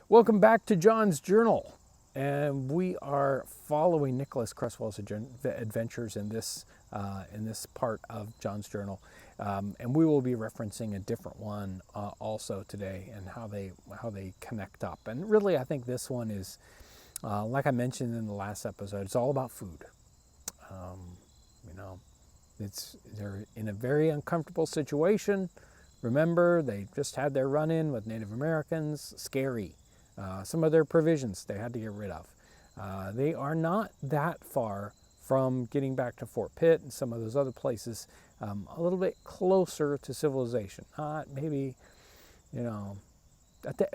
Welcome back to John's Journal, and we are following Nicholas Cresswell's adventures in this part of John's Journal, and we will be referencing a different one also today, and how they connect up. And really, I think this one is, like I mentioned in the last episode, it's all about food. They're in a very uncomfortable situation. Remember, they just had their run-in with Native Americans. Scary. Some of their provisions they had to get rid of. They are not that far from getting back to Fort Pitt and some of those other places, a little bit closer to civilization. Not maybe,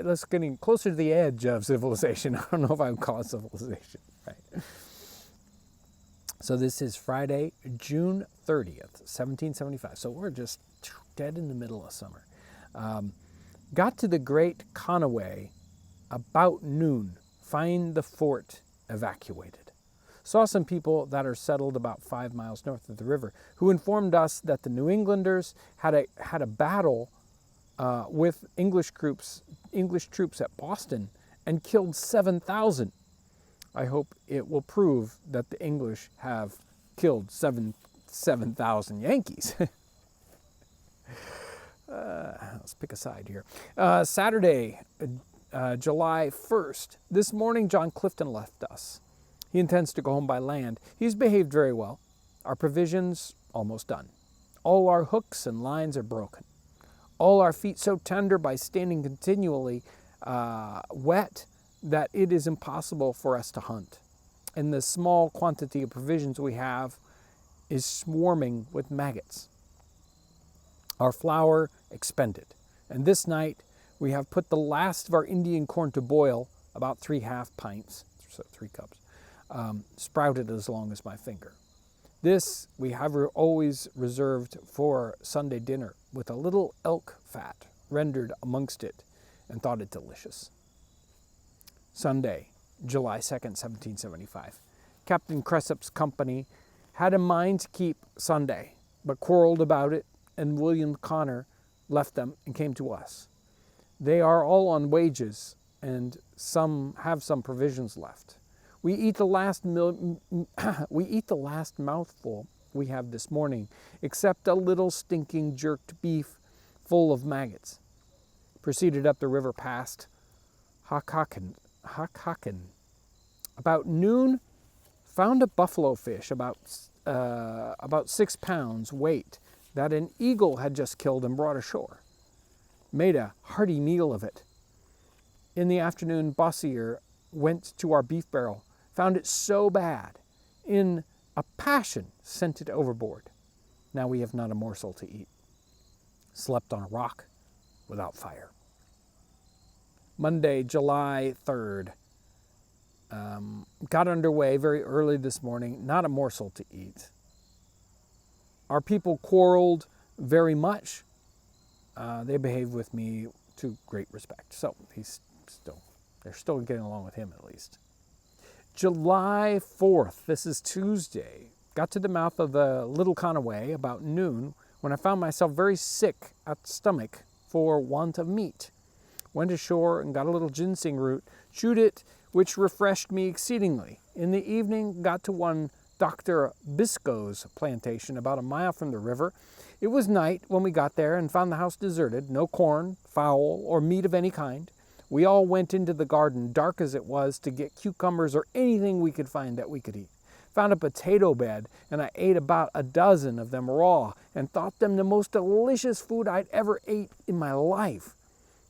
let's getting closer to the edge of civilization. I don't know if I would call it civilization, right? So this is Friday, June 30th, 1775. So we're just dead in the middle of summer. Got to the Great Conaway about noon. Find the fort evacuated. Saw some people that are settled about 5 miles north of the river, who informed us that the New Englanders had a battle with English troops at Boston and killed 7,000. I hope it will prove that the English have killed 7,000 Yankees. Let's pick a side here. Saturday, July 1st. This morning, John Clifton left us. He intends to go home by land. He's behaved very well. Our provisions almost done. All our hooks and lines are broken. All our feet so tender by standing continually wet that it is impossible for us to hunt. And the small quantity of provisions we have is swarming with maggots. Our flour expended. And this night we have put the last of our Indian corn to boil, about 3/2 pints, so 3 cups, sprouted as long as my finger. This we have always reserved for Sunday dinner, with a little elk fat rendered amongst it, and thought it delicious. Sunday, July 2nd, 1775. Captain Cressup's company had a mind to keep Sunday, but quarreled about it, and William Connor left them and came to us. They are all on wages, and some have some provisions left. We eat the last mouthful we have this morning, except a little stinking jerked beef full of maggots. Proceeded up the river past Hockhockin. About noon, found a buffalo fish about 6 pounds weight that an eagle had just killed and brought ashore. Made a hearty meal of it. In the afternoon, Bossier went to our beef barrel, found it so bad, in a passion sent it overboard. Now we have not a morsel to eat. Slept on a rock without fire. Monday, July 3rd. Got underway very early this morning, not a morsel to eat. Our people quarreled very much. They behaved with me to great respect. So they're still getting along with him at least. July 4th, this is Tuesday. Got to the mouth of the Little Conaway about noon, when I found myself very sick at the stomach for want of meat. Went ashore and got a little ginseng root, chewed it, which refreshed me exceedingly. In the evening, got to one Dr. Biscoe's plantation about a mile from the river. It was night when we got there and found the house deserted, no corn, fowl, or meat of any kind. We all went into the garden, dark as it was, to get cucumbers or anything we could find that we could eat. Found a potato bed, and I ate about a dozen of them raw, and thought them the most delicious food I'd ever ate in my life.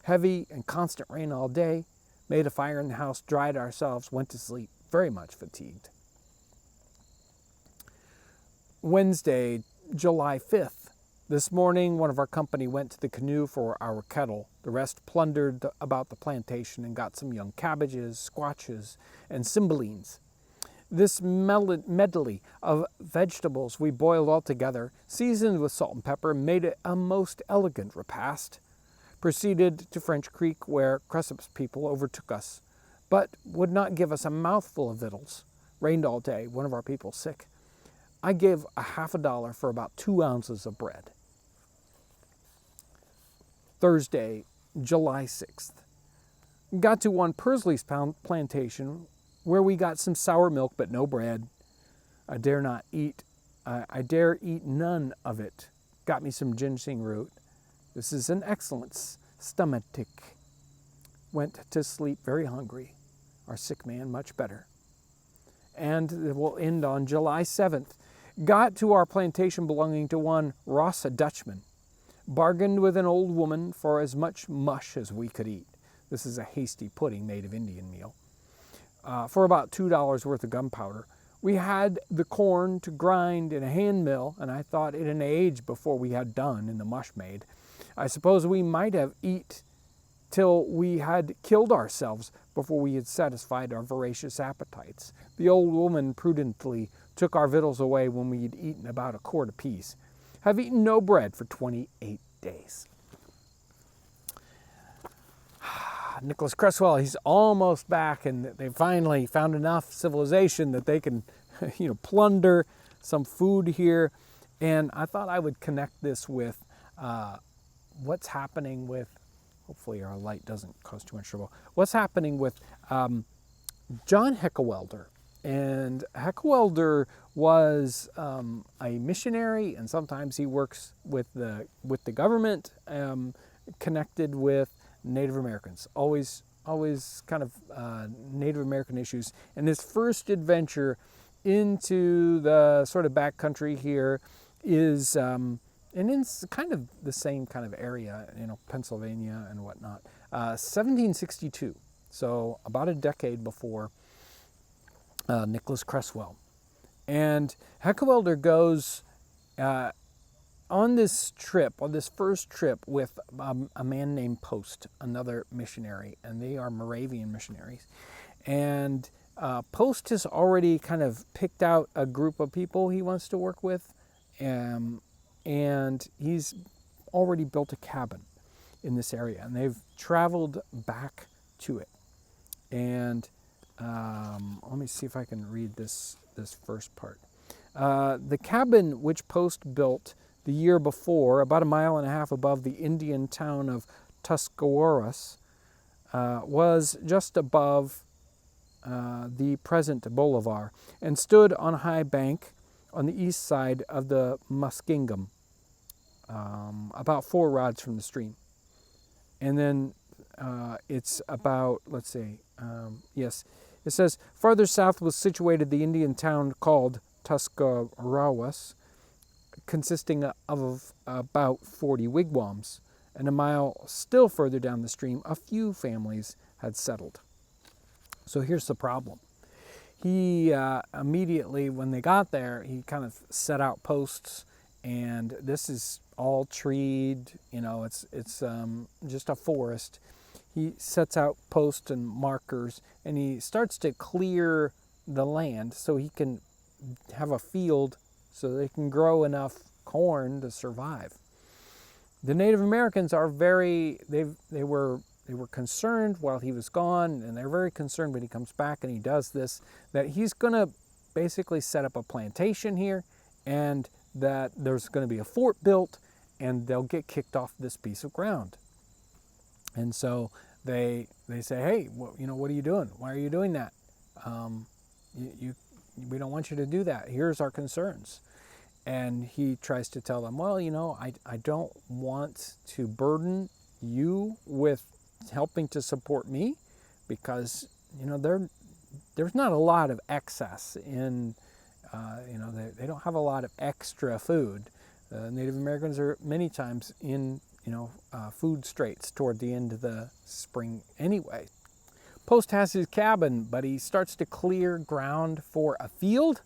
Heavy and constant rain all day. Made a fire in the house, dried ourselves, went to sleep, very much fatigued. Wednesday, July 5th. This morning, one of our company went to the canoe for our kettle. The rest plundered about the plantation and got some young cabbages, squashes, and cymbalines. This medley of vegetables we boiled all together, seasoned with salt and pepper, made it a most elegant repast. Proceeded to French Creek, where Cressup's people overtook us, but would not give us a mouthful of victuals. Rained all day, one of our people sick. I gave $50 for about 2 ounces of bread. Thursday, July 6th. Got to one Pursley's plantation where we got some sour milk but no bread. I dare eat none of it. Got me some ginseng root. This is an excellent stomachic. Went to sleep very hungry. Our sick man much better. And we'll end on July 7th. Got to our plantation belonging to one Ross, a Dutchman. Bargained with an old woman for as much mush as we could eat. This is a hasty pudding made of Indian meal. For about $2 worth of gunpowder. We had the corn to grind in a hand mill, and I thought it an age before we had done in the mush made. I suppose we might have eat till we had killed ourselves before we had satisfied our voracious appetites. The old woman prudently took our victuals away when we had eaten about a quart apiece. Have eaten no bread for 28 days. Nicholas Cresswell, he's almost back, and they finally found enough civilization that they can, plunder some food here. And I thought I would connect this with what's happening with, hopefully our light doesn't cause too much trouble, what's happening with John Heckewelder. And Heckewelder was a missionary, and sometimes he works with the government, connected with Native Americans, always kind of Native American issues. And his first adventure into the sort of backcountry here is, and it's kind of the same kind of area, Pennsylvania and whatnot, 1762. So about a decade before Nicholas Cresswell. And Heckewelder goes on this first trip with a man named Post, another missionary, and they are Moravian missionaries. And Post has already kind of picked out a group of people he wants to work with, and he's already built a cabin in this area, and they've traveled back to it. And let me see if I can read this first part. The cabin which Post built the year before, about a mile and a half above the Indian town of Tuscarawas, was just above the present Bolivar, and stood on a high bank on the east side of the Muskingum, about 4 rods from the stream. And then it's about, it says, farther south was situated the Indian town called Tuscarawas, consisting of about 40 wigwams, and a mile still further down the stream, a few families had settled. So here's the problem. He immediately, when they got there, he kind of set out posts, and this is all treed, it's just a forest. He sets out posts and markers, and he starts to clear the land so he can have a field so they can grow enough corn to survive. The Native Americans are they were concerned while he was gone, and they're very concerned when he comes back and he does this, that he's going to basically set up a plantation here, and that there's going to be a fort built, and they'll get kicked off this piece of ground. And so they say, hey, what are you doing? Why are you doing that? We don't want you to do that. Here's our concerns. And he tries to tell them, well, I don't want to burden you with helping to support me, because, there's not a lot of excess in, they don't have a lot of extra food. Native Americans are many times in, food straits toward the end of the spring anyway. Post has his cabin, but he starts to clear ground for a field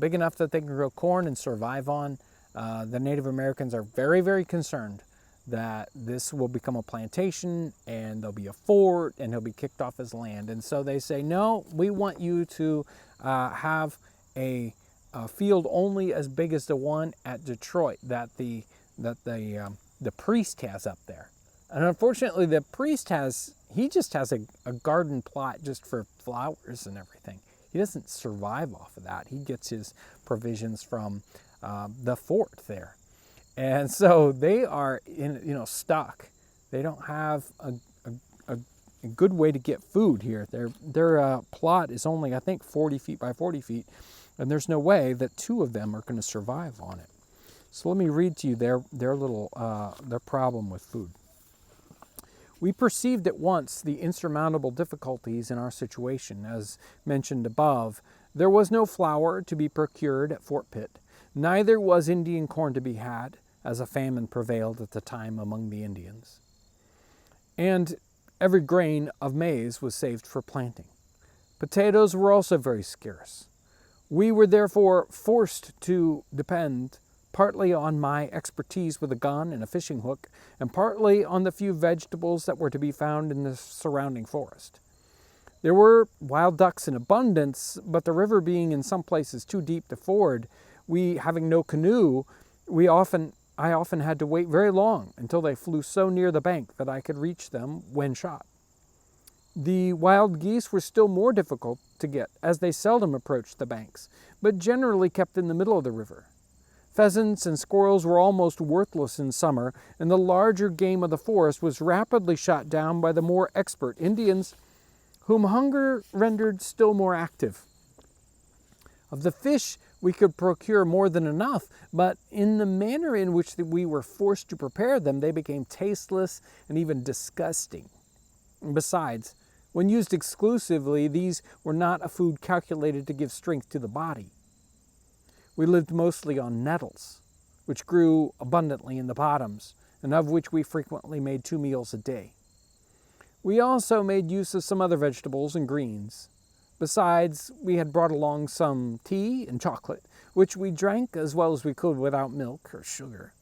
big enough that they can grow corn and survive on. The Native Americans are very, very concerned that this will become a plantation and there'll be a fort and he'll be kicked off his land. And so they say, no, we want you to have a field only as big as the one at Detroit that the priest has up there. And unfortunately, the priest just has a garden plot just for flowers and everything. He doesn't survive off of that. He gets his provisions from the fort there. And so they are stuck. They don't have a good way to get food here. Their plot is only, I think, 40 feet by 40 feet, and there's no way that two of them are going to survive on it. So let me read to you their problem with food. We perceived at once the insurmountable difficulties in our situation. As mentioned above, there was no flour to be procured at Fort Pitt, neither was Indian corn to be had, as a famine prevailed at the time among the Indians. And every grain of maize was saved for planting. Potatoes were also very scarce. We were therefore forced to depend partly on my expertise with a gun and a fishing hook, and partly on the few vegetables that were to be found in the surrounding forest. There were wild ducks in abundance, but the river being in some places too deep to ford, we having no canoe, I often had to wait very long until they flew so near the bank that I could reach them when shot. The wild geese were still more difficult to get, as they seldom approached the banks, but generally kept in the middle of the river. Pheasants and squirrels were almost worthless in summer, and the larger game of the forest was rapidly shot down by the more expert Indians, whom hunger rendered still more active. Of the fish, we could procure more than enough, but in the manner in which we were forced to prepare them, they became tasteless and even disgusting. And besides, when used exclusively, these were not a food calculated to give strength to the body. We lived mostly on nettles, which grew abundantly in the bottoms, and of which we frequently made 2 meals a day. We also made use of some other vegetables and greens. Besides, we had brought along some tea and chocolate, which we drank as well as we could without milk or sugar.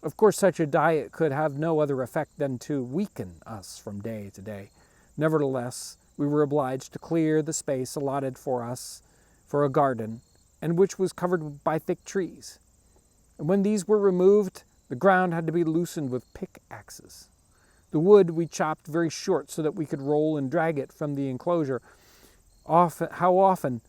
Of course, such a diet could have no other effect than to weaken us from day to day. Nevertheless, we were obliged to clear the space allotted for us for a garden, and which was covered by thick trees. And when these were removed, the ground had to be loosened with pickaxes. The wood we chopped very short so that we could roll and drag it from the enclosure. How often,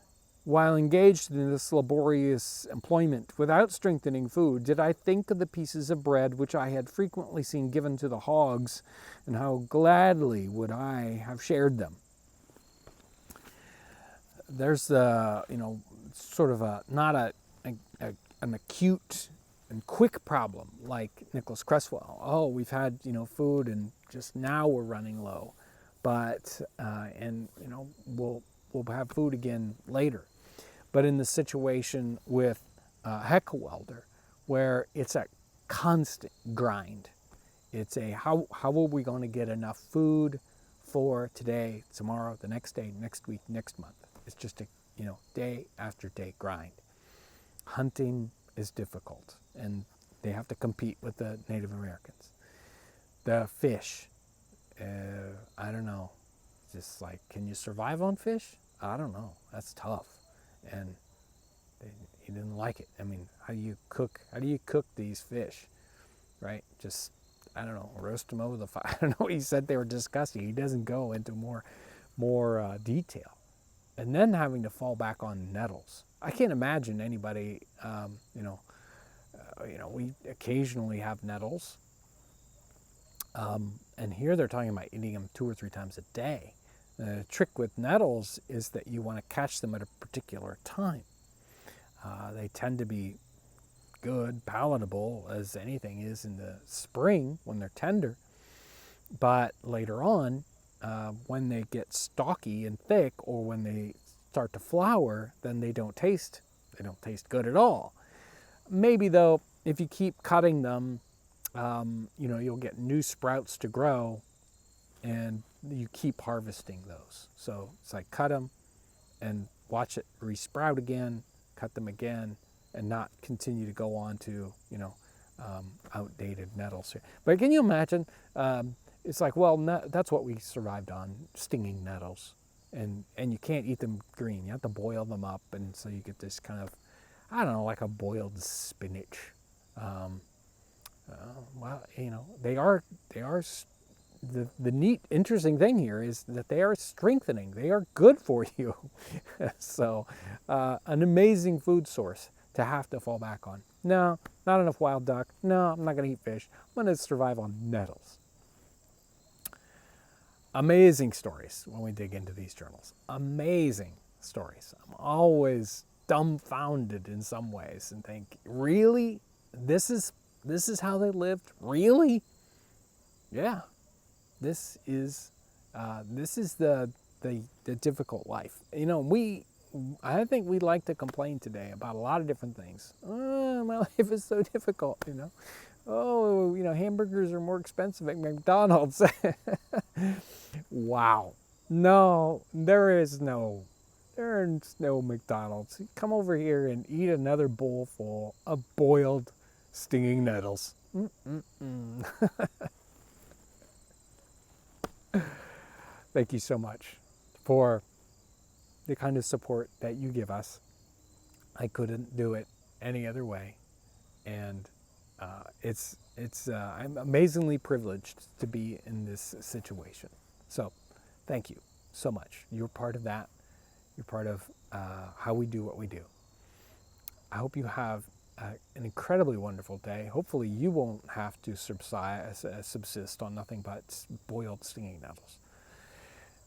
while engaged in this laborious employment, without strengthening food, did I think of the pieces of bread which I had frequently seen given to the hogs, and how gladly would I have shared them. There's sort of an acute and quick problem like Nicholas Cresswell. Oh, we've had food and just now we're running low, but we'll have food again later. But in the situation with Heckewelder, where it's a constant grind, it's a how are we going to get enough food for today, tomorrow, the next day, next week, next month. It's just a day after day grind. Hunting is difficult, and they have to compete with the Native Americans. The fish, I don't know. Just like, can you survive on fish? I don't know. That's tough, and he didn't like it. I mean, how do you cook these fish, right? Just, I don't know, roast them over the fire. I don't know. He said they were disgusting. He doesn't go into more detail. And then having to fall back on nettles. I can't imagine anybody, we occasionally have nettles. And here they're talking about eating them 2 or 3 times a day. The trick with nettles is that you want to catch them at a particular time. They tend to be good, palatable, as anything is in the spring when they're tender. But later on, when they get stalky and thick, or when they start to flower, then they don't taste good at all. Maybe though, if you keep cutting them, you'll get new sprouts to grow, and you keep harvesting those. So it's like cut them and watch it resprout again, cut them again, and not continue to go on to outdated nettles here. But can you imagine? It's like, well, that's what we survived on, stinging nettles. And you can't eat them green. You have to boil them up, and so you get this kind of, I don't know, like a boiled spinach. They are the neat, interesting thing here is that they are strengthening. They are good for you. So an amazing food source to have to fall back on. No, not enough wild duck. No, I'm not going to eat fish. I'm going to survive on nettles. Amazing stories when we dig into these journals. Amazing stories. I'm always dumbfounded in some ways and think, really? This is how they lived? Really? Yeah. This is the difficult life. You know, I think we like to complain today about a lot of different things. Oh, my life is so difficult, you know. Oh, you know, hamburgers are more expensive at McDonald's. Wow. No, there's no McDonald's. Come over here and eat another bowl full of boiled stinging nettles. Mm-mm-mm. Thank you so much for the kind of support that you give us. I couldn't do it any other way, and I'm amazingly privileged to be in this situation. So, thank you so much. You're part of that. You're part of how we do what we do. I hope you have an incredibly wonderful day. Hopefully, you won't have to subsist on nothing but boiled stinging nettles.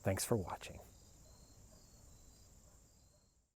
Thanks for watching.